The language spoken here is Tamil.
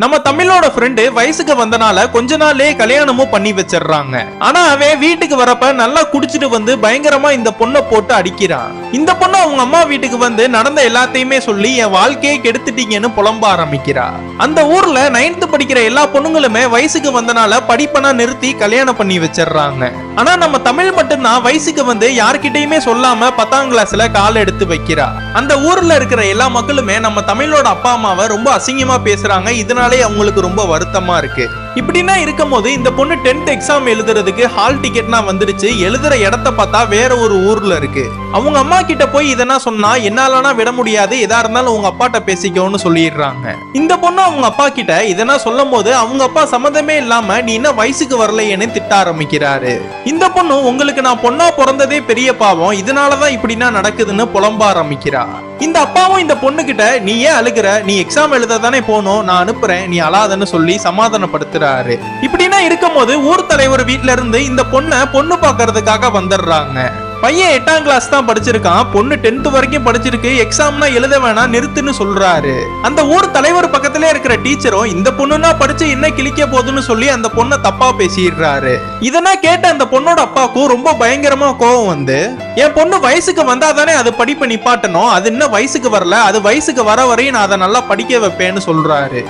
நம்ம தமிழோட ஃப்ரெண்டு வயசுக்கு வந்தனால கொஞ்ச நாள்லயே கல்யாணமும் பண்ணி வச்சிடறாங்க. ஆனா அவன் வீட்டுக்கு வரப்ப நல்லா குடிச்சிட்டு வந்து பயங்கரமா இந்த பொண்ணை போட்டு அடிக்கிறான். இந்த பொண்ணு அவங்க அம்மா வீட்டுக்கு வந்து நடந்த எல்லாத்தையுமே சொல்லி என் வாழ்க்கையை கெடுத்துட்டீங்கன்னு புலம்ப ஆரம்பிக்கிறா. அந்த ஊர்ல 9th படிக்கிற எல்லா பொண்ணுங்களுமே வயசுக்கு வந்தனால படிப்பனா நிறுத்தி கல்யாணம் பண்ணி வச்சிடறாங்க. ஆனா நம்ம தமிழ் மட்டும்தான் வயசுக்கு வந்து யார்கிட்டயுமே சொல்லாம 10ஆம் கிளாஸ்ல கால் எடுத்து வைக்கிறா. அந்த ஊர்ல இருக்கிற எல்லா மக்களுமே நம்ம தமிழோட அப்பா அம்மாவை ரொம்ப அசிங்கமா பேசுறாங்க. இதனாலே அவங்களுக்கு ரொம்ப வருத்தமா இருக்கு. இப்படின்னா இருக்கும் போது இந்த பொண்ணு 10th எக்ஸாம் எழுதுறதுக்கு ஹால் டிக்கெட்னா வந்துருச்சு. எழுதுற இடத்த பார்த்தா வேற ஒரு ஊர்ல இருக்கு. அவங்க அம்மா கிட்ட போய் இதனா சொன்னா என்னாலனா விட முடியாது, எதா இருந்தாலும் உங்க அப்பாட்ட பேசிக்கோன்னு சொல்லிடுறாங்க. இந்த பொண்ணு அவங்க அப்பா கிட்ட இதனா சொல்லும் போது அவங்க அப்பா சம்மந்தமே இல்லாம நீ என்ன வயசுக்கு வரலையேன்னு திட்ட ஆரம்பிக்கிறாரு. இந்த பொண்ணு உங்களுக்கு நான் பொண்ணா பிறந்ததே பெரிய பாவம், இதனாலதான் இப்படின்னா நடக்குதுன்னு புலம்ப ஆரம்பிக்கிறா. இந்த அப்பாவும் இந்த பொண்ணு கிட்ட நீ ஏன் அழுகிற, நீ எக்ஸாம் எழுத தானே போனோம், நான் அனுப்புறேன், நீ அழாதன்னு சொல்லி சமாதானப்படுத்துறாரு. இப்படின்னா இருக்கும் போது ஊர் தலைவர் வீட்டுல இருந்து இந்த பொண்ணு பாக்குறதுக்காக வந்துடுறாங்க. பையன் 8ஆம் கிளாஸ் தான் படிச்சிருக்கான், பொண்ணு 10th வரைக்கும் படிச்சிருக்கு, எக்ஸாம்னா எழுத வேணாம் நிறுத்துன்னு சொல்றாரு. அந்த ஊர் தலைவர் பக்கத்திலே இருக்கிற டீச்சரும் இந்த பொண்ணுனா படிச்சு என்ன கிழிக்க போகுதுன்னு சொல்லி அந்த பொண்ணை தப்பா பேசிடுறாரு. இதெல்லாம் கேட்ட அந்த பொண்ணோட அப்பாவுக்கும் ரொம்ப பயங்கரமா கோவம் வந்து என் பொண்ணு வயசுக்கு வந்தாதானே அது படிப்பை நிப்பாட்டணும், அது இன்னும் வயசுக்கு வரல, அது வயசுக்கு வர வரையும் நான் அதை நல்லா படிக்க வைப்பேன்னு சொல்றாரு.